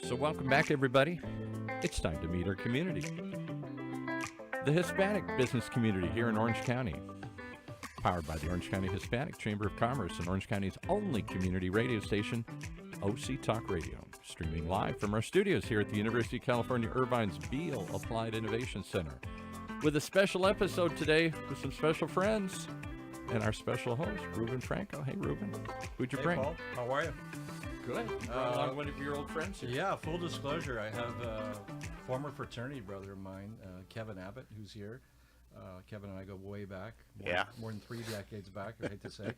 So welcome back, everybody. It's time to meet our community. The Hispanic business community here in Orange County. Powered by the Orange County Hispanic Chamber of Commerce and Orange County's only community radio station, OC Talk Radio. Streaming live from our studios here at the University of California, Irvine's Beale Applied Innovation Center. With a special episode today with some special friends and our special host, Ruben Franco. Hey, Ruben. Who'd you bring? Paul, how are you? Good. Along one of your old friends here. Yeah, full disclosure, I have a former fraternity brother of mine, Kevin Abbott, who's here. Kevin and I go way back, more than 3 decades back, I hate to say,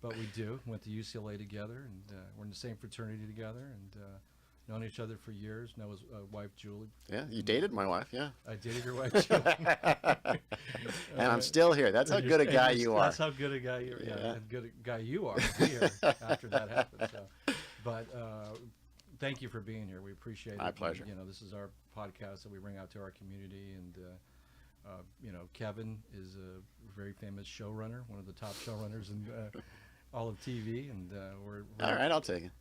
but we do. Went to UCLA together, and we're in the same fraternity together, and known each other for years. Know his wife, Julie. Yeah, you dated my wife, yeah. I dated your wife, Julie. And I'm still here. That's how good a guy you are. That's how good a guy you are. Yeah, good a guy you are here after that happened. So. But thank you for being here. We appreciate it. My pleasure. And, this is our podcast that we bring out to our community. And, Kevin is a very famous showrunner, one of the top showrunners in all of TV. And we're all right, I'll take it.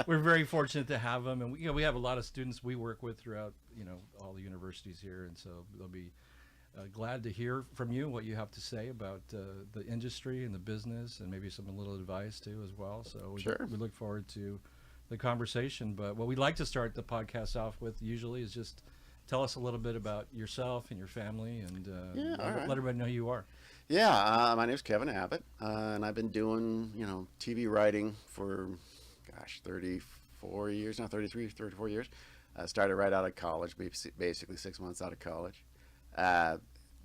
We're very fortunate to have him. And, we have a lot of students we work with throughout, all the universities here. And so they'll be glad to hear from you what you have to say about the industry and the business, and maybe some little advice too as well. So we look forward to the conversation. But what we'd like to start the podcast off with usually is just tell us a little bit about yourself and your family, and let everybody know who you are. Yeah, my name's Kevin Abbott, and I've been doing TV writing for 34 years now, 34 years. I started right out of college, basically 6 months out of college.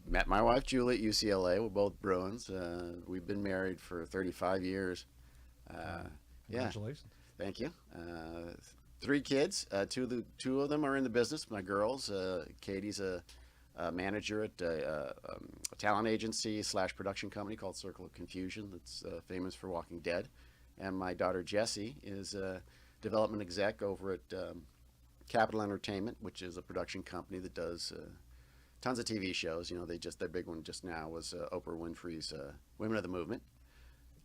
Met my wife Julie at UCLA. We're both Bruins. We've been married for 35 years. Congratulations. Yeah, thank you. 3 kids. Two of them are in the business. My girls. Katie's a manager at a talent agency / production company called Circle of Confusion that's famous for Walking Dead. And my daughter Jessie is a development exec over at Capital Entertainment, which is a production company that does tons of TV shows. Their big one just now was Oprah Winfrey's Women of the Movement.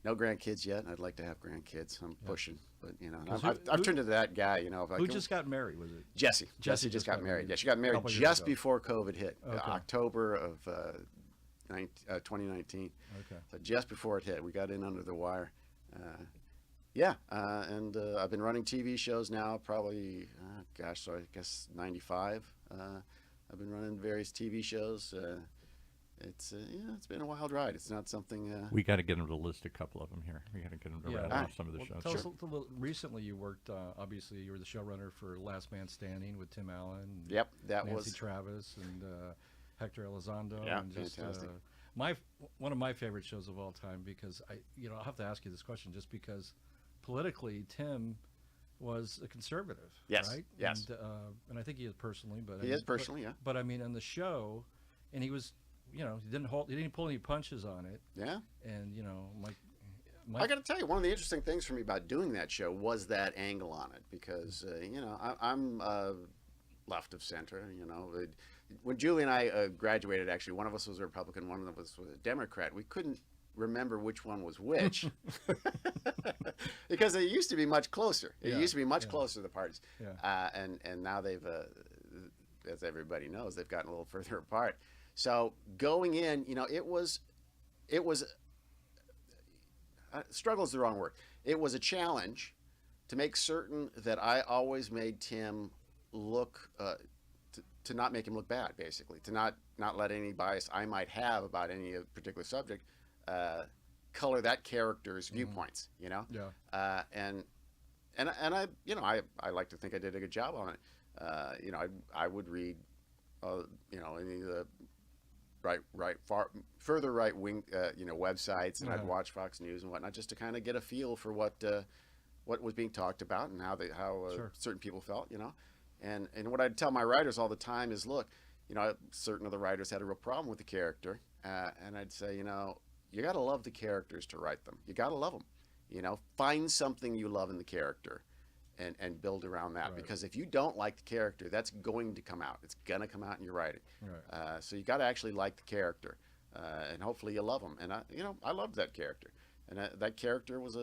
No grandkids yet. I'd like to have grandkids. I'm pushing, but I've turned into that guy. Who just got married? Was it Jessie? Jessie just got married. Yeah, she got married just before COVID hit, October of 2019. Okay. So just before it hit, we got in under the wire. And I've been running TV shows now probably, I guess 95. I've been running various TV shows. It's been a wild ride. It's not something. We got to get them to list a couple of them here. We got to get them to rattle off some of the shows. Tell us a little. Recently, you worked. Obviously, you were the showrunner for Last Man Standing with Tim Allen. Yep, that Nancy was Travis and Hector Elizondo. Yeah, and just, fantastic. One of my favorite shows of all time, because I'll have to ask you this question just because politically Tim was a conservative. Yes. Right. Yes. And I think he is personally, but he is personally, yeah. But I mean, on the show, and he was. He didn't pull any punches on it. Yeah. And I got to tell you, one of the interesting things for me about doing that show was that angle on it, because I'm left of center. When Julie and I graduated, actually, one of us was a Republican, one of us was a Democrat. We couldn't remember which one was which because it used to be much closer. It used to be much closer, the parties. Yeah. And now they've, as everybody knows, they've gotten a little further apart. So going in, it was struggle is the wrong word. It was a challenge to make certain that I always made Tim look, to not make him look bad, basically, to not let any bias I might have about any particular subject color that character's viewpoints. Yeah. And I like to think I did a good job on it. I would read, any of the further right wing, websites, and I'd watch Fox News and whatnot just to kind of get a feel for what was being talked about and how certain people felt, and what I'd tell my writers all the time is, look, certain of the writers had a real problem with the character, and I'd say, you got to love the characters to write them. You got to love them, find something you love in the character, and build around that. Right. Because if you don't like the character, that's going to come out. It's going to come out in your writing. Right. So you got to actually like the character, and hopefully you love him. And I loved that character, and that character was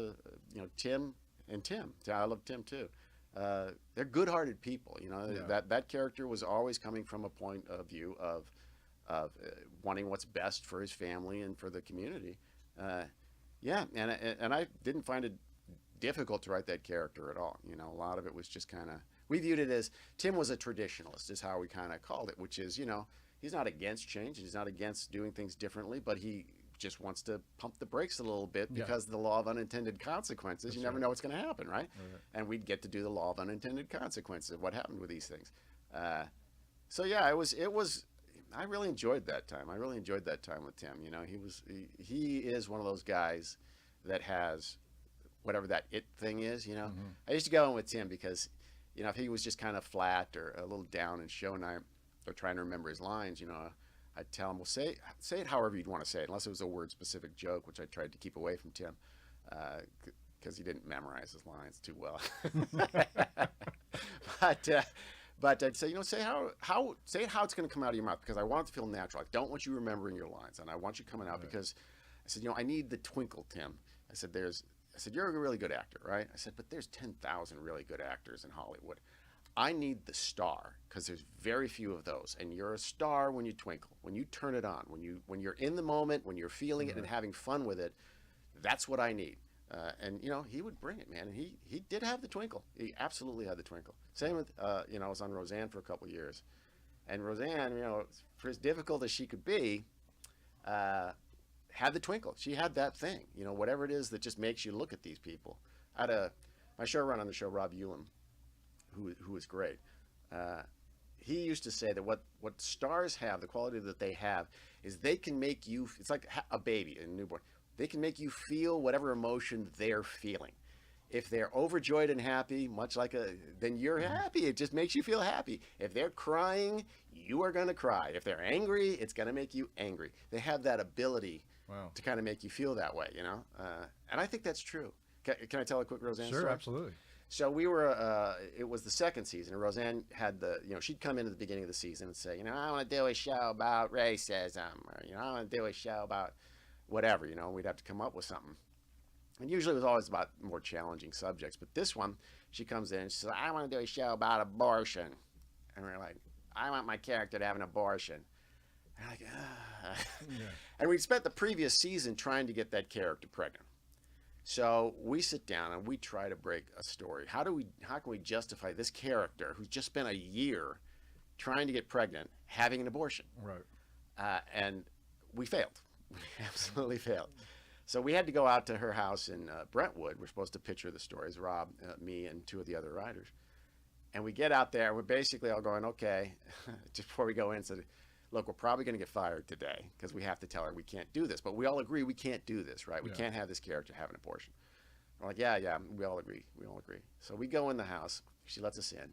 Tim and Tim. I love Tim too. They're good-hearted people. That character was always coming from a point of view of wanting what's best for his family and for the community. And I didn't find it difficult to write that character at all. A lot of it was just kind of, we viewed it as Tim was a traditionalist, is how we kind of called it, which is, he's not against change, he's not against doing things differently, but he just wants to pump the brakes a little bit because of the law of unintended consequences. You never know what's going to happen, right? And we'd get to do the law of unintended consequences of what happened with these things. It was. I really enjoyed that time. I really enjoyed that time with Tim. He is one of those guys that has whatever that it thing is. I used to go in with Tim because, if he was just kind of flat or a little down and show night or trying to remember his lines, I'd tell him, well, say it however you'd want to say it, unless it was a word-specific joke, which I tried to keep away from Tim, because he didn't memorize his lines too well. But I'd say, say it how it's going to come out of your mouth, because I want it to feel natural. I don't want you remembering your lines, and I want you coming out because I said, I need the twinkle, Tim. I said, you're a really good actor, right? I said, but there's 10,000 really good actors in Hollywood. I need the star, because there's very few of those, and you're a star when you twinkle, when you turn it on, when you're in the moment, when you're feeling it and having fun with it. That's what I need. And he would bring it, man. And he did have the twinkle. He absolutely had the twinkle. Same with I was on Roseanne for a couple of years, and Roseanne, for as difficult as she could be, had the twinkle. She had that thing, whatever it is that just makes you look at these people. I had my showrunner on the show, Rob Elam, who was great. He used to say that what stars have, the quality that they have, is they can make you. It's like a baby, a newborn. They can make you feel whatever emotion they're feeling. If they're overjoyed and happy, then you're happy. It just makes you feel happy. If they're crying, you are going to cry. If they're angry, it's going to make you angry. They have that ability to kind of make you feel that way, And I think that's true. Can I tell a quick Roseanne story? Sure, absolutely. So we were, it was the second season, and Roseanne had she'd come in at the beginning of the season and say, I want to do a show about racism, or, I want to do a show about whatever, we'd have to come up with something. And usually it was always about more challenging subjects. But this one, she comes in and she says, I want to do a show about abortion. And we're like, I want my character to have an abortion. And we're like, And we'd spent the previous season trying to get that character pregnant. So we sit down and we try to break a story. How can we justify this character who's just spent a year trying to get pregnant having an abortion? Right. And we failed. We absolutely failed. So we had to go out to her house in Brentwood. We're supposed to pitch her the stories, Rob, me, and two of the other writers. And we get out there, and we're basically all going, okay, just before we go in, said, look, we're probably going to get fired today because we have to tell her we can't do this. But we all agree we can't do this, right? We can't have this character have an abortion. We're like, yeah, we all agree. We all agree. So we go in the house. She lets us in.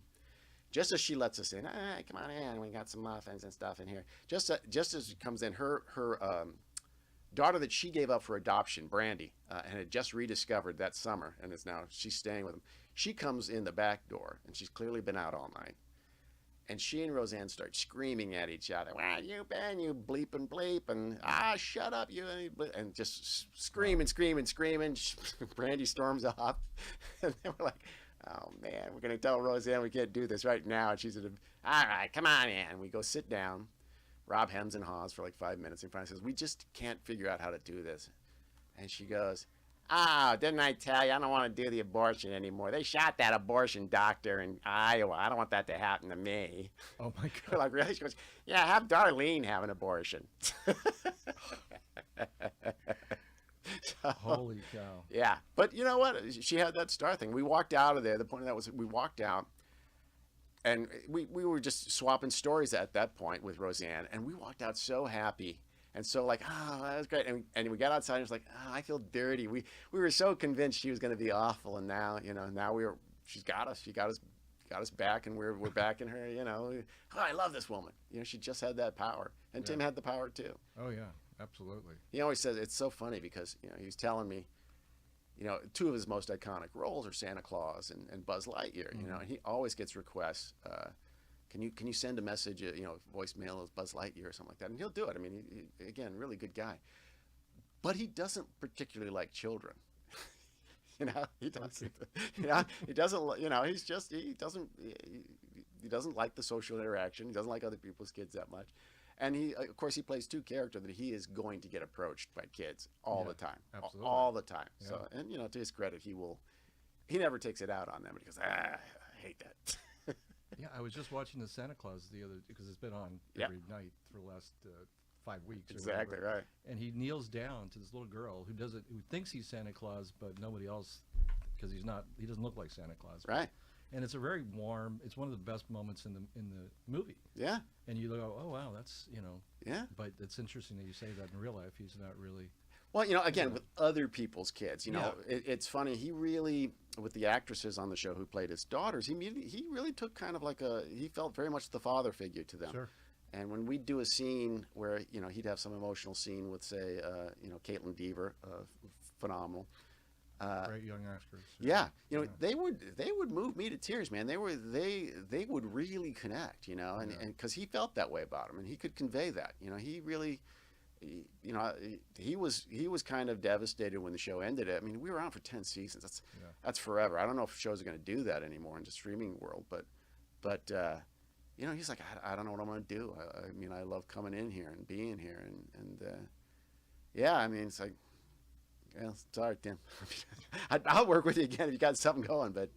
Just as she lets us in, come on in. We got some muffins and stuff in here. Just as she comes in, her daughter that she gave up for adoption, Brandy, and had just rediscovered that summer, and she's staying with him. She comes in the back door, and she's clearly been out all night. And she and Roseanne start screaming at each other. Where you been, you bleep and bleep, and shut up, you, and just screaming. Brandy storms off, and then we're like, oh man, we're gonna tell Roseanne we can't do this right now. And she said, all right, come on in. We go sit down. Rob hems and haws for like 5 minutes and finally says, we just can't figure out how to do this. And she goes, didn't I tell you I don't want to do the abortion anymore? They shot that abortion doctor in Iowa. I don't want that to happen to me. Oh my God. We're like, really? She goes, yeah, have Darlene have an abortion. Holy cow. Yeah. But you know what? She had that star thing. We walked out of there. The point of that was we walked out. And we were just swapping stories at that point with Roseanne, and we walked out so happy and so like, that was great. And we got outside and it was like, I feel dirty. We were so convinced she was going to be awful, and now she's got us. She got us back, and we're backing her. I love this woman. She just had that power, and Tim had the power too. Oh yeah, absolutely. He always says it's so funny because he was telling me, you know, two of his most iconic roles are Santa Claus and Buzz Lightyear. You know, and he always gets requests. Can you send a message, you know, voicemail as Buzz Lightyear or something like that? And he'll do it. I mean, he, again, really good guy. But he doesn't particularly like children. You know, he doesn't. You know, he doesn't. You know, he doesn't like the social interaction. He doesn't like other people's kids that much. And he, of course, he plays two characters that he is going to get approached by kids all the time, absolutely. all the time. Yeah. So, and you know, to his credit, he never takes it out on them. He goes, I hate that. Yeah, I was just watching the Santa Claus the other because it's been on every night for the last 5 weeks. Or Exactly whatever. right. And he kneels down to this little girl who thinks he's Santa Claus, but nobody else, because he doesn't look like Santa Claus. Right. And it's a very warm. It's one of the best moments in the movie. Yeah. And you go, oh wow, that's Yeah. But it's interesting that you say that in real life. He's not really. Well, you know, again, with other people's kids, you know, it's funny. He really, with the actresses on the show who played his daughters, he really took kind of like he felt very much the father figure to them. Sure. And when we'd do a scene where, you know, he'd have some emotional scene with, say, you know, Caitlin Dever, phenomenal. Great young actors. Yeah, you know, they would move me to tears, man. They would really connect, you know, and because he felt that way about him, and he could convey that, you know. He really, you know, he was kind of devastated when the show ended. I mean, we were on for 10 seasons. That's forever. I don't know if shows are going to do that anymore in the streaming world, but you know, he's like, I don't know what I'm going to do. I mean, I love coming in here and being here, and yeah, I mean, it's like, well, sorry, Tim. I'll work with you again if you got something going, but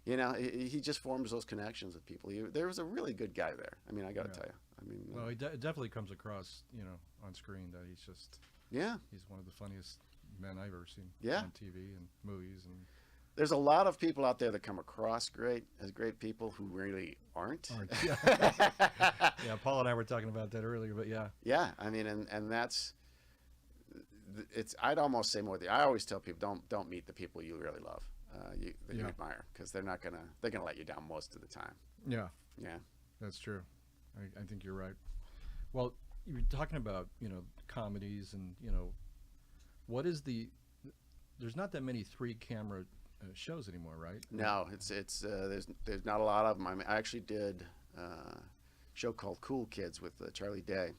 you know, he just forms those connections with people. There was a really good guy there. I mean, I got to tell you. I mean, well, he definitely comes across, you know, on screen that he's just he's one of the funniest men I've ever seen on TV and movies. And there's a lot of people out there that come across great people who really aren't. Yeah, Paul and I were talking about that earlier, but yeah. I mean, and that's. I'd almost say more. I always tell people, don't meet the people you really love, that you admire, because they're gonna let you down most of the time. Yeah, that's true. I think you're right. Well, you were talking about, you know, comedies, and you know, there's not that many 3-camera shows anymore, right? No, there's not a lot of them. I mean, I actually did a show called Cool Kids with Charlie Day.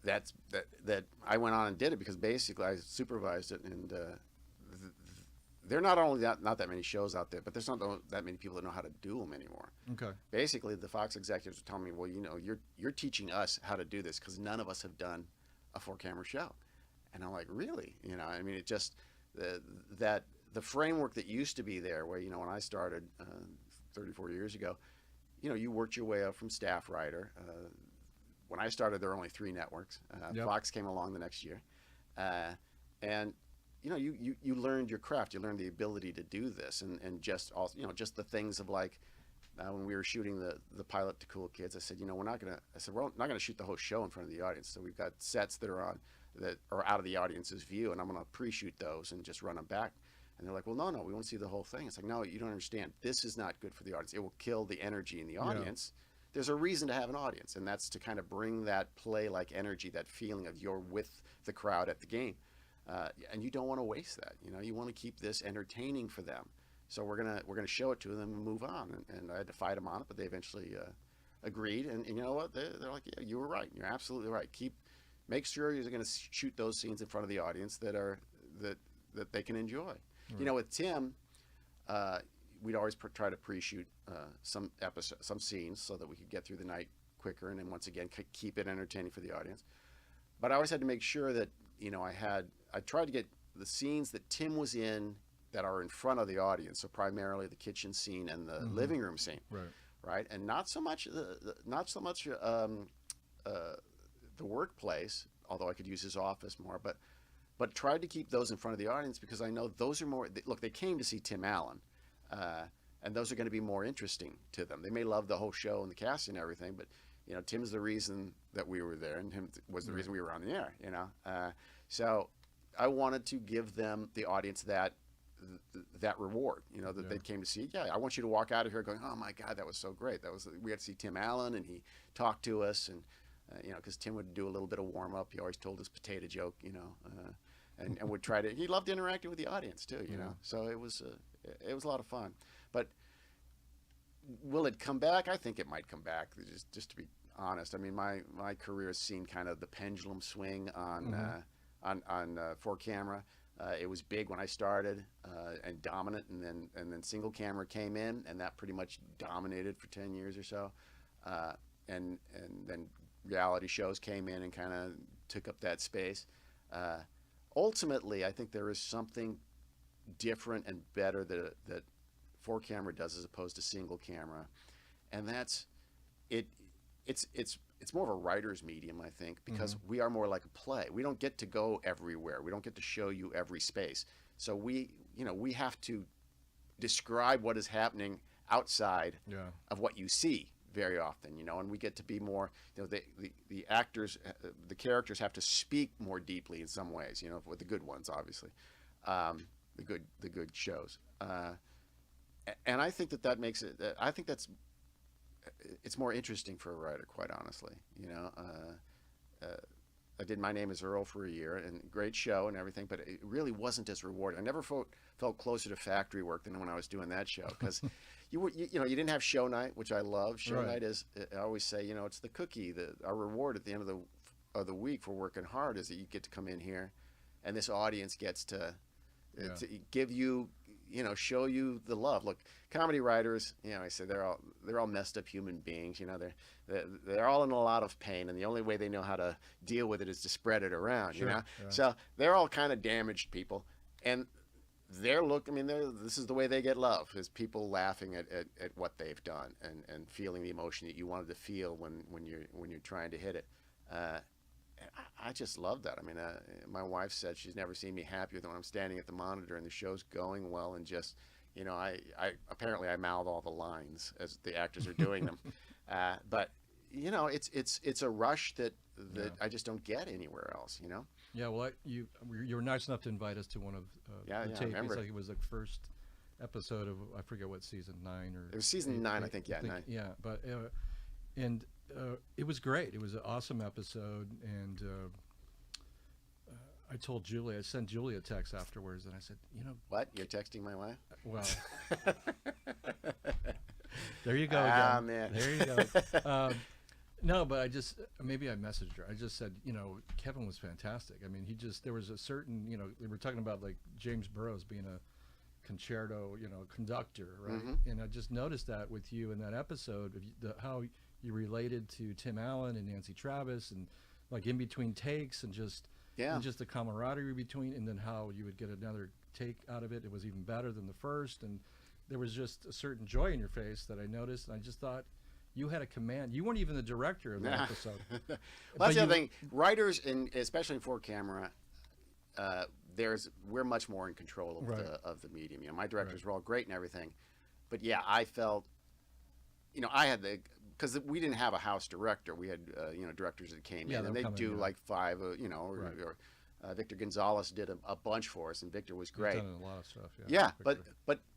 That I went on and did it because basically I supervised it, and there are not only not that many shows out there, but there's not that many people that know how to do them anymore. Okay. Basically, the Fox executives were telling me, well, you know, you're teaching us how to do this because none of us have done a 4-camera show, and I'm like, really? You know, I mean, it just that the framework that used to be there, where, you know, when I started 34 years ago, you know, you worked your way up from staff writer. When I started, there were only 3 networks. Fox came along the next year, and you know, you learned your craft. You learned the ability to do this, and just also, you know, just the things of like when we were shooting the pilot to Cool Kids, I said, you know, we're not gonna shoot the whole show in front of the audience. So we've got sets that are out of the audience's view, and I'm gonna pre-shoot those and just run them back. And they're like, well, no, we want to see the whole thing. It's like, no, you don't understand. This is not good for the audience. It will kill the energy in the audience. There's a reason to have an audience, and that's to kind of bring that play-like energy, that feeling of you're with the crowd at the game, and you don't want to waste that. You know, you want to keep this entertaining for them. So we're gonna show it to them and move on. And I had to fight them on it, but they eventually agreed. And you know what? They're like, yeah, you were right. You're absolutely right. Make sure you're going to shoot those scenes in front of the audience that they can enjoy. Right. You know, with Tim. We'd always try to pre-shoot some scenes so that we could get through the night quicker, and then once again keep it entertaining for the audience. But I always had to make sure that, you know, I tried to get the scenes that Tim was in that are in front of the audience, so primarily the kitchen scene and the living room scene, right, and not so much the workplace, although I could use his office more, but tried to keep those in front of the audience because I know those are more. Look, they came to see Tim Allen. And those are going to be more interesting to them. They may love the whole show and the cast and everything, but, you know, Tim's the reason that we were there, and him was the reason we were on the air. You know, so I wanted to give them, the audience, that reward. You know, that they came to see. Yeah, I want you to walk out of here going, oh my God, that was so great. We got to see Tim Allen, and he talked to us, and you know, because Tim would do a little bit of warm up. He always told his potato joke. You know. and would try to. He loved interacting with the audience too, you know. So it was a lot of fun. But will it come back? I think it might come back. Just to be honest, I mean, my career has seen kind of the pendulum swing on four camera. It was big when I started and dominant, and then single camera came in, and that pretty much dominated for 10 years or so. And then reality shows came in and kind of took up that space. Ultimately, I think there is something different and better that four camera does as opposed to single camera, and that's it. It's more of a writer's medium, I think, because we are more like a play. We don't get to go everywhere. We don't get to show you every space. So we have to describe what is happening outside of what you see very often, you know, and we get to be more, you know, the actors, the characters have to speak more deeply in some ways, you know, with the good ones, obviously, the good shows. And I think that makes it, I think it's more interesting for a writer, quite honestly. You know, I did My Name Is Earl for a year, and great show and everything, but it really wasn't as rewarding. I never felt closer to factory work than when I was doing that show, because you didn't have show night, which I love. Show night is, I always say, you know, it's the cookie. Our reward at the end of the week for working hard is that you get to come in here, and this audience gets to give you, you know, show you the love. Look, comedy writers, you know, I say they're all messed up human beings. You know, they're all in a lot of pain, and the only way they know how to deal with it is to spread it around. You know, so they're all kind of damaged people, and this is the way they get love, is people laughing at what they've done and feeling the emotion that you wanted to feel when you're trying to hit it. I just love that. I mean, my wife said she's never seen me happier than when I'm standing at the monitor and the show's going well, and just, you know, I apparently I mouth all the lines as the actors are doing them. But you know, it's a rush that I just don't get anywhere else, you know. Yeah, well, you were nice enough to invite us to one of the tapes. Remember. It was the first episode of, I forget what, season 9 or. It was season 9, I think. Yeah, 9. Yeah, but it was great. It was an awesome episode, and I told Julie, I sent Julie a text afterwards, and I said, you know, what? You're texting my wife? Well, there you go again. Ah, man. There you go. No, but maybe I messaged her. I just said, you know, Kevin was fantastic. I mean, there was a certain, you know, they were talking about like James Burroughs being a concerto, you know, conductor, right? And I just noticed that with you in that episode, how you related to Tim Allen and Nancy Travis, and like in between takes, and just the camaraderie between, and then how you would get another take out of it. It was even better than the first, and there was just a certain joy in your face that I noticed, and I just thought you had a command. You weren't even the director of that episode. Well, that's the other thing. Writers, especially in four camera, we're much more in control of the medium. You know, my directors were all great and everything, but yeah, I felt, you know, I had because we didn't have a house director. We had you know, directors that came in, and they'd do like 5, you know, or Victor Gonzalez did a bunch for us, and Victor was great. He's done a lot of stuff. Yeah, but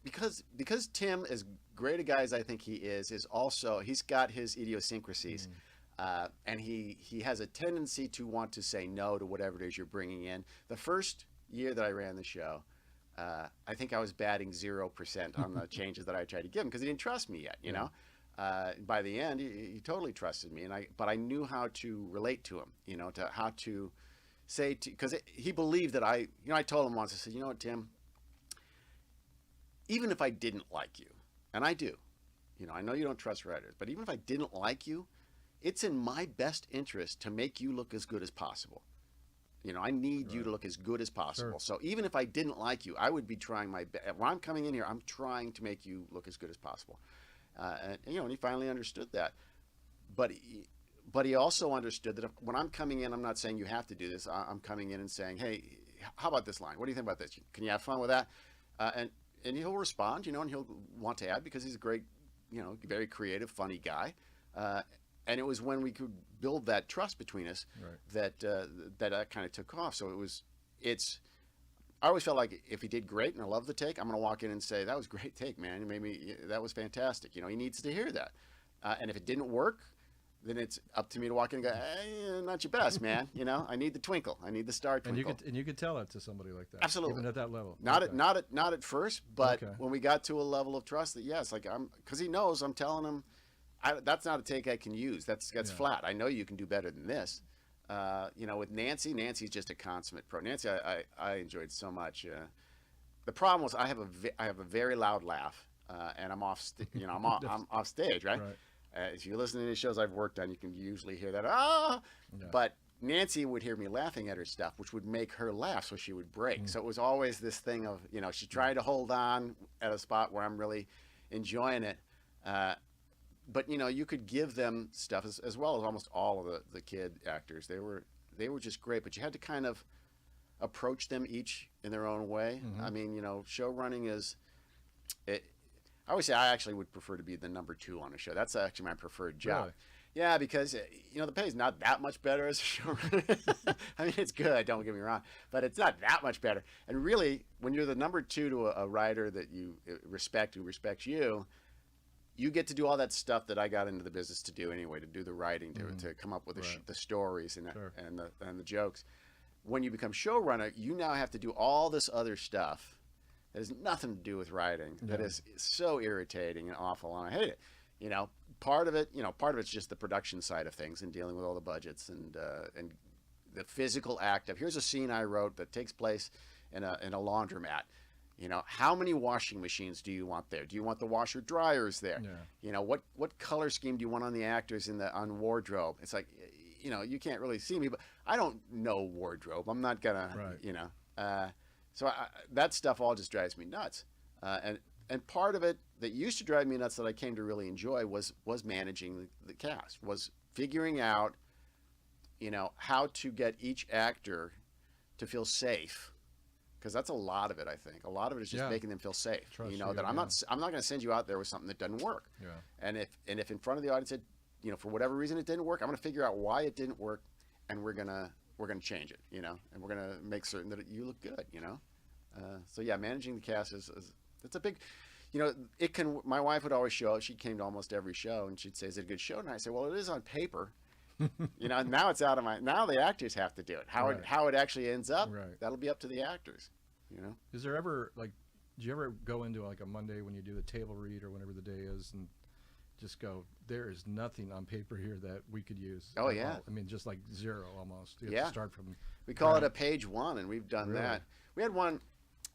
because Tim, as great a guy as I think he is also, he's got his idiosyncrasies, and he has a tendency to want to say no to whatever it is you're bringing in. The first year that I ran the show, I think I was batting 0% on the changes that I tried to give him, because he didn't trust me yet, you know. By the end, he totally trusted me, but I knew how to relate to him, you know, to how to say, because he believed that I told him once, I said, you know what, Tim, even if I didn't like you, and I do, you know, I know you don't trust writers, but even if I didn't like you, it's in my best interest to make you look as good as possible. You know, I need you to look as good as possible. Sure. So even if I didn't like you, I would be trying my best. When I'm coming in here, I'm trying to make you look as good as possible. And you know, and he finally understood that. But he also understood that when I'm coming in, I'm not saying you have to do this. I'm coming in and saying, hey, how about this line? What do you think about this? Can you have fun with that? And he'll respond, you know, and he'll want to add, because he's a great, you know, very creative, funny guy. And it was when we could build that trust between us that kind of took off. So I always felt like if he did great and I love the take, I'm going to walk in and say, that was a great take, man. That was fantastic. You know, he needs to hear that. And if it didn't work, then it's up to me to walk in and go, not your best, man. You know, I need the twinkle. I need the star twinkle. And you could tell that to somebody like that. Absolutely. Even at that level. Not Okay. not at first, but Okay. when we got to a level of trust that yes, like because he knows I'm telling him, that's not a take I can use. That's Yeah. flat. I know you can do better than this. You know, with Nancy's just a consummate pro. Nancy, I enjoyed so much. The problem was I have a very loud laugh, and I'm off. I'm off stage, right? Right. If you listen to any shows I've worked on, you can usually hear that. Ah, Yeah. but Nancy would hear me laughing at her stuff, which would make her laugh, so she would break. So it was always this thing of, she tried to hold on at a spot where I'm really enjoying it. But you could give them stuff as well as almost all of the kid actors. They were just great, but you had to kind of approach them each in their own way. I mean, show running is it. I always say I actually would prefer to be the number 2 on a show. That's actually my preferred job. Really? Yeah, because the pay is not that much better as a showrunner. I mean, it's good, don't get me wrong, but it's not that much better. And really, when you're the number 2 to a writer that you respect, who respects you, you get to do all that stuff that I got into the business to do anyway, to do the writing, to come up with the stories and Sure. and the jokes. When you become showrunner, you now have to do all this other stuff that has nothing to do with writing. That is so irritating and awful, and I hate it. Part of it's just the production side of things and dealing with all the budgets and the physical act of, here's a scene I wrote that takes place in a laundromat. How many washing machines do you want there? Do you want the washer dryers there? Yeah. What color scheme do you want on the actors on wardrobe? It's like, you can't really see me, but I don't know wardrobe. I'm not gonna, Right. so that stuff all just drives me nuts. And part of it that used to drive me nuts that I came to really enjoy was managing the cast, was figuring out, how to get each actor to feel safe. Because that's a lot of it, I think. A lot of it is just making them feel safe. Trust That I'm not going to send you out there with something that doesn't work. Yeah. And if in front of the audience for whatever reason it didn't work, I'm going to figure out why it didn't work, and we're gonna change it, and we're gonna make certain that you look good, So yeah, managing the cast is it's a big, it can. My wife would always show up. She came to almost every show, and she'd say, "Is it a good show?" And I say, "Well, it is on paper." Now it's out of now the actors have to do it. How it actually ends up, that'll be up to the actors. Is there ever do you ever go into a Monday when you do the table read or whenever the day is and just go, there is nothing on paper here that we could use? Oh yeah. I mean, just like zero almost. You have Yeah. to start from. We call it a page 1, and we've done that. We had one,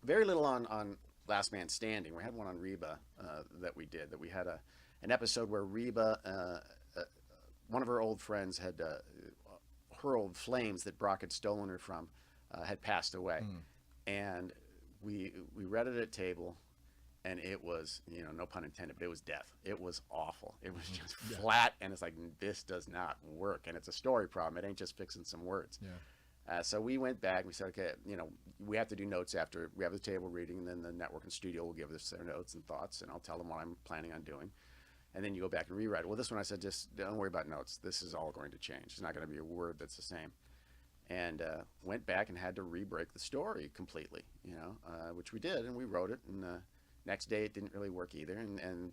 very little on Last Man Standing. We had one on Reba that we did. That we had an episode where Reba, one of her old friends had her old flames that Brock had stolen her from, had passed away, and we read it at table, and it was, no pun intended, but it was death. It was awful. It was just flat, and it's like, this does not work, and it's a story problem. It ain't just fixing some words. Yeah. So we went back and we said, okay, we have to do notes after we have the table reading, and then the network and studio will give us their notes and thoughts, and I'll tell them what I'm planning on doing. And then you go back and rewrite it. Well, this one I said, just don't worry about notes. This is all going to change. It's not going to be a word that's the same. And went back and had to re-break the story completely, which we did, and we wrote it. And next day it didn't really work either.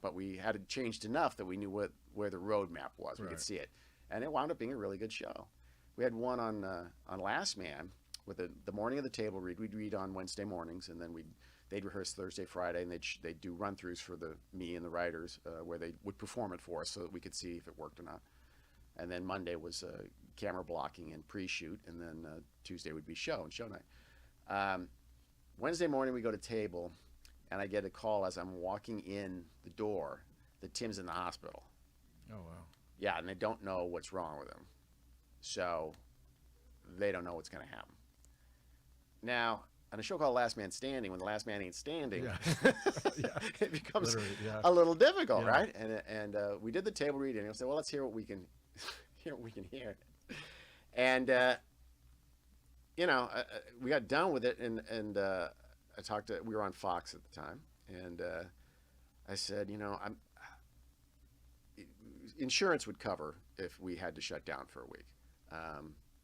But we had it changed enough that we knew where the roadmap was. We could see it, and it wound up being a really good show. We had one on Last Man with the morning of the table read. We'd read on Wednesday mornings, and then they'd rehearse Thursday, Friday, and they'd do run-throughs for me and the writers where they would perform it for us so that we could see if it worked or not. And then Monday was camera blocking and pre-shoot, and then Tuesday would be show night. Wednesday morning we go to table, and I get a call as I'm walking in the door that Tim's in the hospital. Oh wow. Yeah, and they don't know what's wrong with him. So they don't know what's going to happen. Now, on a show called Last Man Standing, when the last man ain't standing, it becomes a little difficult, right? And we did the table reading, and I said, well, let's hear what we can hear. And we got done with it, and I talked to. We were on Fox at the time, and I said, insurance would cover if we had to shut down for a week.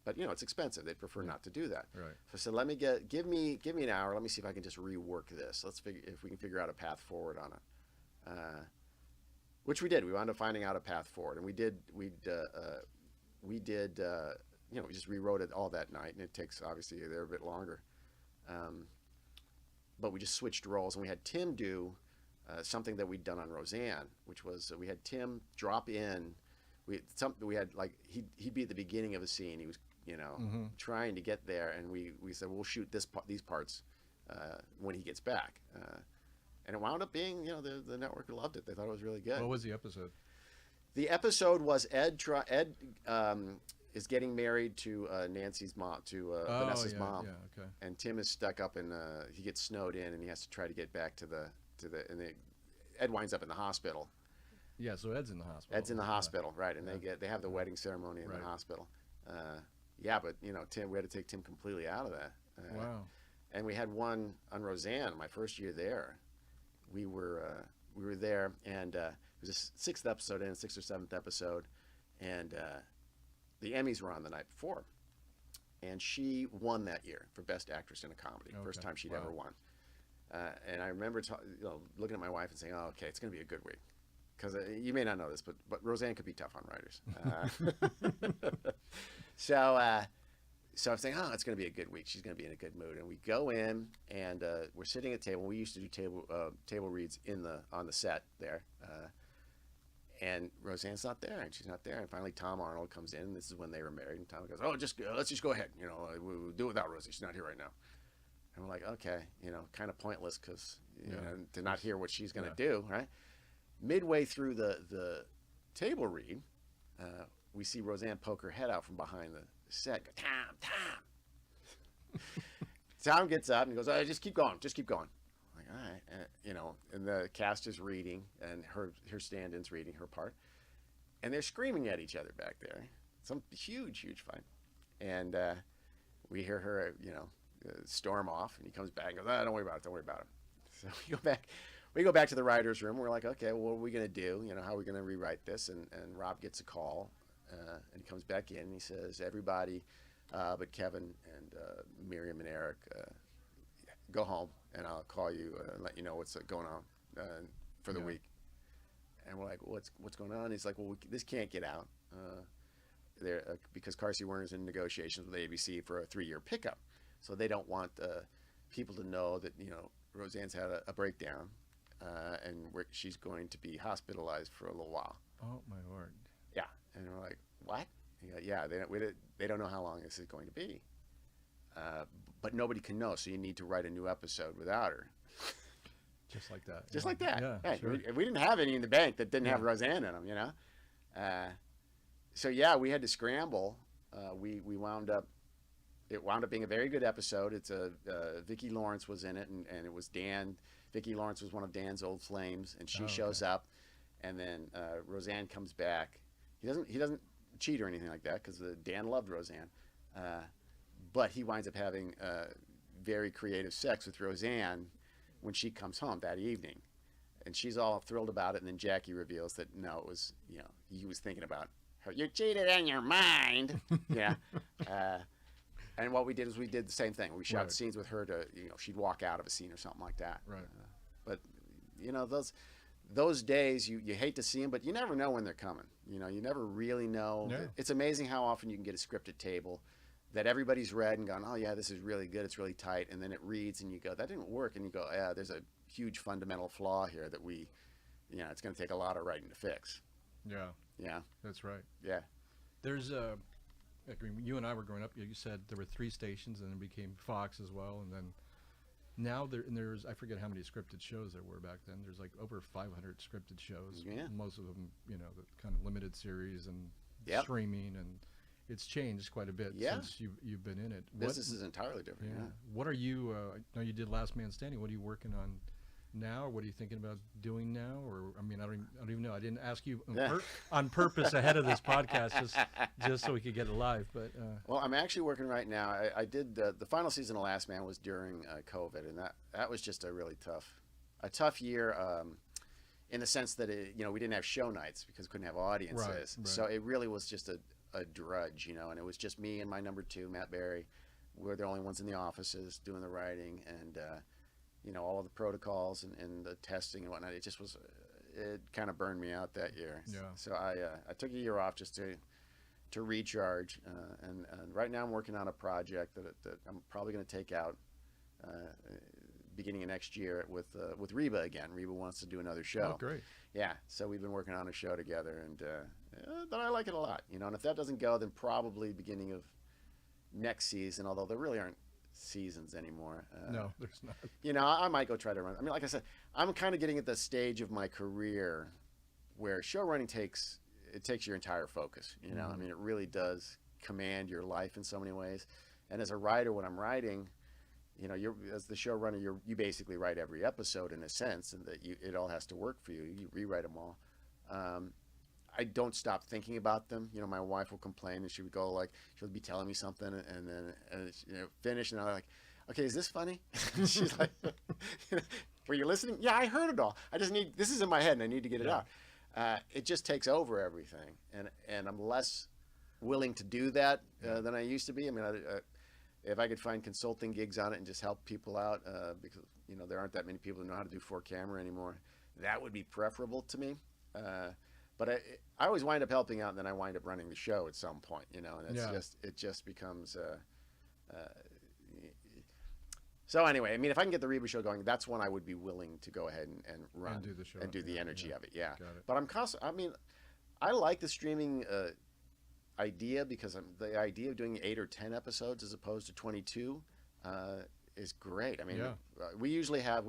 But it's expensive. They'd prefer not to do that. Right. So I said, give me an hour. Let me see if I can just rework this. Let's figure if we can figure out a path forward on it. which we did. We wound up finding out a path forward, and we just rewrote it all that night, and it takes obviously they're a bit longer. But we just switched roles, and we had Tim do something that we'd done on Roseanne, which was we had Tim drop in. We had like he'd be at the beginning of a scene. He was trying to get there, and we said we'll shoot these parts when he gets back. And it wound up being the network loved it. They thought it was really good. What was the episode? The episode was Ed is getting married to Nancy's mom, to Vanessa's mom. Yeah, okay. And Tim is stuck up in he gets snowed in, and he has to try to get back to Ed winds up in the hospital. Yeah, so Ed's in the hospital. Ed's in the hospital, right? And they have the wedding ceremony in the hospital. But Tim, we had to take Tim completely out of that. Wow. And we had one on Roseanne. My first year there, we were there, and it was a 6th or 7th episode, and the Emmys were on the night before, and she won that year for Best Actress in a Comedy. Okay. First time she'd ever won. And I remember looking at my wife and saying, "Oh, okay, it's going to be a good week," because you may not know this, but Roseanne could be tough on writers. So I'm saying, "Oh, it's going to be a good week. She's going to be in a good mood." And we go in, and we're sitting at table. We used to do table reads on the set there. And Roseanne's not there, and she's not there. And finally, Tom Arnold comes in. And this is when they were married. And Tom goes, "Oh, let's just go ahead. We'll do it without Rosie. She's not here right now." And we're like, "Okay, kind of pointless because to not hear what she's going to do, right?" Midway through the table read, we see Roseanne poke her head out from behind the set. Go, Tom. Tom gets up and goes, "Oh, just keep going. Just keep going." Like, all right, and the cast is reading, and her stand-in's reading her part, and they're screaming at each other back there. Some huge fight, and we hear her, storm off, and he comes back and goes, "Don't worry about it. Don't worry about it." So we go back to the writers' room. We're like, "Okay, well, what are we gonna do? How are we gonna rewrite this?" And Rob gets a call, and he comes back in, and he says, "Everybody, but Kevin and Miriam and Eric, go home, and I'll call you and let you know what's going on for the week." And we're like, "What's going on?" He's like, "Well, this can't get out because Carsey Werner's in negotiations with ABC for a 3-year pickup, so they don't want people to know that Roseanne's had a breakdown, and she's going to be hospitalized for a little while." Oh my word! Yeah, and we're like, "What?" He goes, "Yeah, they don't know how long this is going to be, but nobody can know, so you need to write a new episode without her." Just like that. Just like that. Yeah, Hey, sure. we didn't have any in the bank that didn't have Roseanne in them, So we had to scramble. It wound up being a very good episode. It's Vicki Lawrence was in it, and it was Dan. Vicki Lawrence was one of Dan's old flames, and she shows up, and then Roseanne comes back. He doesn't cheat or anything like that because Dan loved Roseanne, but he winds up having very creative sex with Roseanne when she comes home that evening, and she's all thrilled about it. And then Jackie reveals that no, it was he was thinking about her. You cheated in your mind, And what we did is we did the same thing. We shot scenes with her to she'd walk out of a scene or something like that. Right. But those days you hate to see them, but you never know when they're coming. You never really know. Yeah. It's amazing how often you can get a scripted table that everybody's read and gone, "Oh yeah, this is really good. It's really tight," and then it reads and you go, "That didn't work," and you go, "Yeah, there's a huge fundamental flaw here that it's going to take a lot of writing to fix." Yeah. Yeah. That's right. Yeah. There's you and I were growing up. You said there were 3 stations, and it became Fox as well, and then now there's I forget how many scripted shows there were back then. There's like over 500 scripted shohows. Yeah. Most of them, the kind of limited series and streaming, and it's changed quite a bit since you've been in it. Business is entirely different. Yeah. What are you? I know you did Last Man Standing. What are you working on now, or what are you thinking about doing now? Or I don't even know. I didn't ask you on purpose ahead of this podcast, just so we could get it live. But well, I'm actually working right now. I did the final season of Last Man was during COVID, and that was just a really tough year. In the sense that we didn't have show nights because we couldn't have audiences, right. So it really was just a drudge, and it was just me and my number 2, Matt Berry. We're the only ones in the offices doing the writing, and all of the protocols and the testing and whatnot. It it kind of burned me out that year. Yeah. So I took a year off just to recharge, and right now I'm working on a project that I'm probably going to take out beginning of next year with Reba again. Reba wants to do another show. Oh, great. Yeah, so we've been working on a show together, and but I like it a lot, you know. And if that doesn't go, then probably beginning of next season. Although there really aren't seasons anymore. No, there's not. You know, I might go try to run. I mean, like I said, I'm kind of getting at the stage of my career where show running takes your entire focus. You know, I mean, it really does command your life in so many ways. And as a writer, when I'm writing, you know, as the showrunner, you basically write every episode in a sense, and that it all has to work for you. You rewrite them all. I don't stop thinking about them. You know, my wife will complain, and she would go like, she'll be telling me something, and then finish, and I'm like, okay, is this funny? She's like, were you listening? Yeah, I heard it all. This is in my head, and I need to get it out. It just takes over everything, and I'm less willing to do that than I used to be. I mean, if I could find consulting gigs on it and just help people out, because you know there aren't that many people who know how to do 4K anymore, that would be preferable to me. But I always wind up helping out, and then I wind up running the show at some point, you know, and it just becomes. So anyway, I mean, if I can get the Reba show going, that's when I would be willing to go ahead and run And do the show. and do the energy of it. Yeah, Got it. but I mean, I like the streaming idea because the idea of doing 8 or 10 episodes as opposed to 22 is great. I mean, we usually have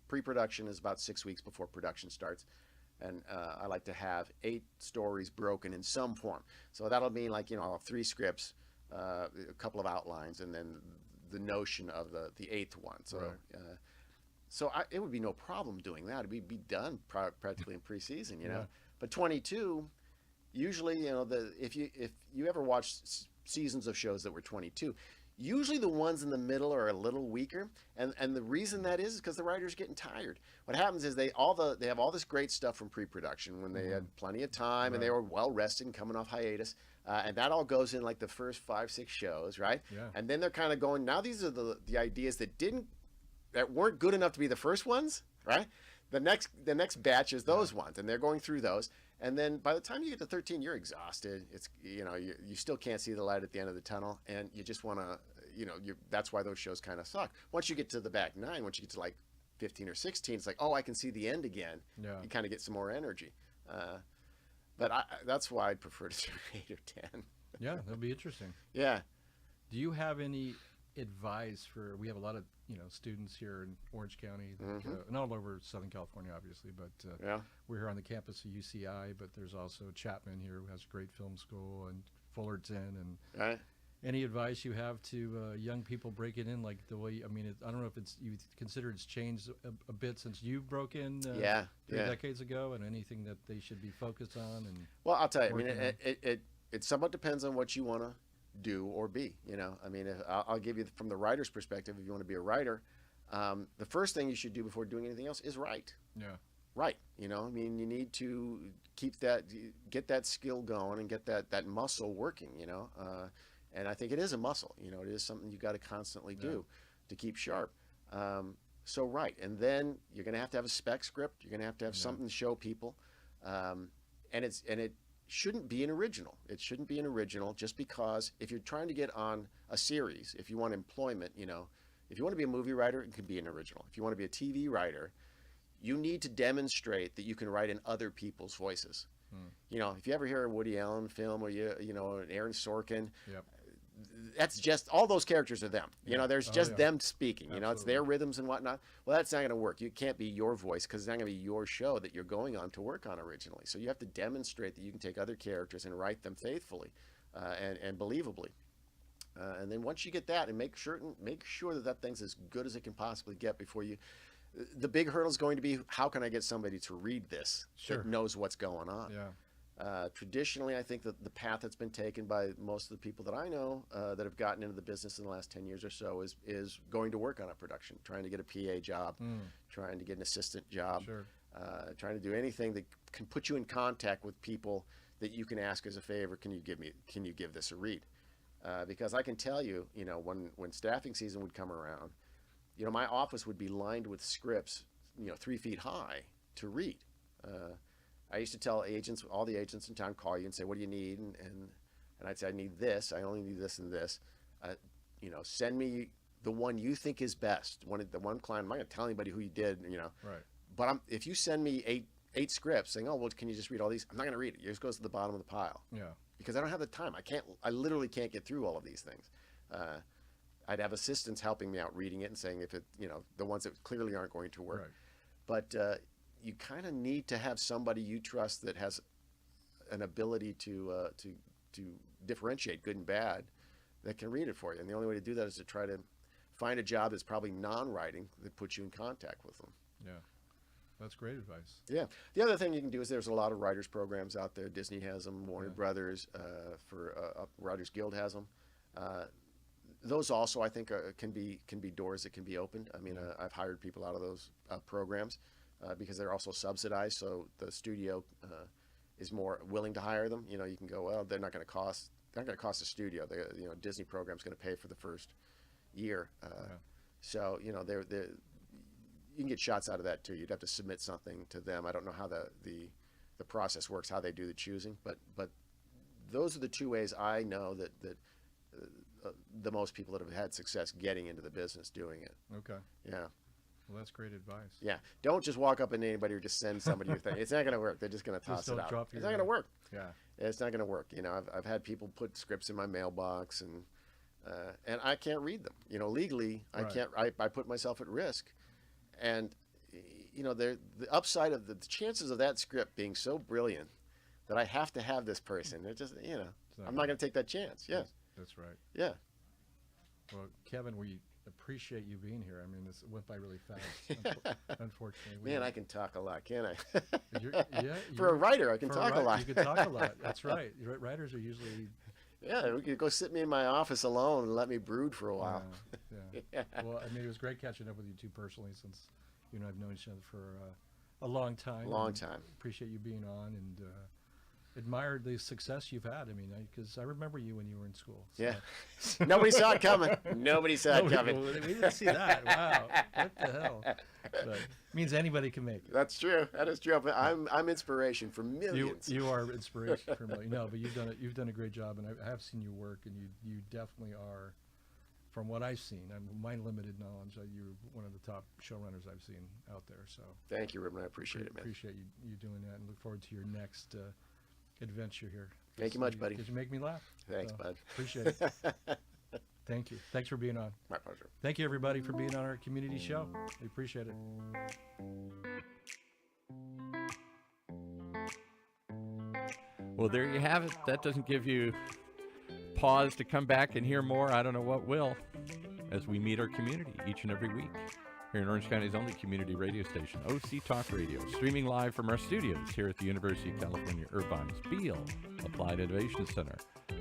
pre-production is about 6 weeks before production starts. And I like to have 8 stories broken in some form. So that'll mean like, you know, I'll have 3 scripts, a couple of outlines, and then the notion of the 8th one. So, it would be no problem doing that. It'd be done practically in pre-season, you know. Yeah. But 22, usually, you know, if you ever watch seasons of shows that were 22, usually the ones in the middle are a little weaker, and the reason that is because the writers are getting tired. What happens is they have all this great stuff from pre-production when they had plenty of time and they were well rested and coming off hiatus, and that all goes in like the first 5-6 shows, right? Yeah. And then they're kind of going, now these are the ideas that weren't good enough to be the first ones, right? The next batch is those ones, and they're going through those. And then by the time you get to 13, you're exhausted. It's, you know, you still can't see the light at the end of the tunnel, and you just want to, you know, that's why those shows kind of suck. Once you get to the back 9, once you get to like 15 or 16, it's like, oh, I can see the end again. Yeah. You kind of get some more energy. But that's why I'd prefer to do 8 or 10. Yeah, that'll be interesting. Yeah. Do you have any advice we have a lot of, you know, students here in Orange County, and all over Southern California, obviously, but we're here on the campus of UCI, but there's also Chapman here who has a great film school, and Fullerton, and Right. any advice you have to young people breaking in, like the way, I mean, I don't know if you consider it's changed a bit since you broke in 3 decades ago, and anything that they should be focused on. And Well, I'll tell you, I mean, it somewhat depends on what you want to do or be, you know. I mean, I'll give you from the writer's perspective. If you want to be a writer, the first thing you should do before doing anything else is write. Yeah. Right. You know, I mean, you need to get that skill going and get that muscle working, you know. And I think it is a muscle, you know, it is something you got to constantly do to keep sharp. So right. And then you're going to have a spec script. You're going to have something to show people. And it shouldn't be an original. It shouldn't be an original just because if you're trying to get on a series, if you want employment, you know, if you want to be a movie writer, it could be an original. If you want to be a TV writer, you need to demonstrate that you can write in other people's voices. You know, if you ever hear a Woody Allen film or you know, an Aaron Sorkin, that's just, all those characters are them. You know, there's just them speaking. You know, it's their rhythms and whatnot. Well, that's not going to work. You can't be your voice because it's not going to be your show that you're going on to work on originally. So you have to demonstrate that you can take other characters and write them faithfully and believably. And then once you get that, and make sure that thing's as good as it can possibly get before you. The big hurdle is going to be, how can I get somebody to read this that knows what's going on? Traditionally, I think that the path that's been taken by most of the people that I know that have gotten into the business in the last 10 years or so is going to work on a production, trying to get a PA job, trying to get an assistant job, trying to do anything that can put you in contact with people that you can ask as a favor, can you give this a read? Because I can tell you, you know, when staffing season would come around, you know, my office would be lined with scripts, you know, 3 feet high to read. I used to tell agents, all the agents in town, call you and say, what do you need? And I'd say, I need this. I only need this and this. Send me the one you think is best. The one client, I'm not going to tell anybody who you did, Right. But if you send me eight scripts saying, oh, well, can you just read all these? I'm not going to read it. It just goes to the bottom of the pile. Yeah. Because I don't have the time. I literally can't get through all of these things. I'd have assistants helping me out reading it and saying the ones that clearly aren't going to work. Right. But you kind of need to have somebody you trust that has an ability to differentiate good and bad that can read it for you. And the only way to do that is to try to find a job that's probably non-writing that puts you in contact with them. Yeah. That's great advice. Yeah. The other thing you can do is there's a lot of writers programs out there. Disney has them, Warner Brothers, Writers Guild has them. Those also, I think, can be doors that can be opened. I mean, I've hired people out of those programs because they're also subsidized, so the studio is more willing to hire them. You can go, well, they're not going to cost the studio. Disney program's going to pay for the first year. So they're you can get shots out of that too. You'd have to submit something to them. I don't know how the process works, how they do the choosing, but those are the two ways I know that the most people that have had success getting into the business doing it. Okay. Yeah. Well, that's great advice. Yeah. Don't just walk up and anybody or just send somebody your thing. It's not going to work. They're just going to toss it out. It's not going to work. Yeah. It's not going to work. I've had people put scripts in my mailbox and I can't read them. Legally, I can't. I put myself at risk. And the upside of the chances of that script being so brilliant that I have to have this person. It just I'm not going to take that chance. Yeah. That's right. Yeah. Well, Kevin, we appreciate you being here. I mean, this went by really fast. Unfortunately, Man, I can talk a lot, can't I? For you're a writer, I can talk a lot. You can talk a lot. That's right. Writers are usually. Yeah, you could go sit me in my office alone and let me brood for a while. Yeah. Well, I mean, it was great catching up with you two personally, since you and I've known each other for a long time. Long time. Appreciate you being on and admired the success you've had. I mean, because I remember you when you were in school. So. Yeah. Nobody saw it coming. Nobody saw it coming. We didn't see that. Wow. What the hell? But it means anybody can make it. That's true. That is true. But I'm inspiration for millions. You are inspiration for millions. No, but you've done a great job, and I have seen your work, and you definitely are. From what I've seen, my limited knowledge, you're one of the top showrunners I've seen out there. So thank you, Ruben. I appreciate it, man. Appreciate you doing that, and look forward to your next adventure here. Thank you much, buddy. Because you make me laugh. Thanks, bud. Appreciate it. Thank you. Thanks for being on. My pleasure. Thank you, everybody, for being on our community show. We appreciate it. Well, there you have it. That doesn't give you pause to come back and hear more. I don't know what will, as we meet our community each and every week here in Orange County's only community radio station, OC Talk Radio, streaming live from our studios here at the University of California Irvine's Beale Applied Innovation Center,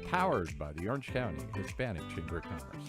powered by the Orange County Hispanic Chamber of Commerce.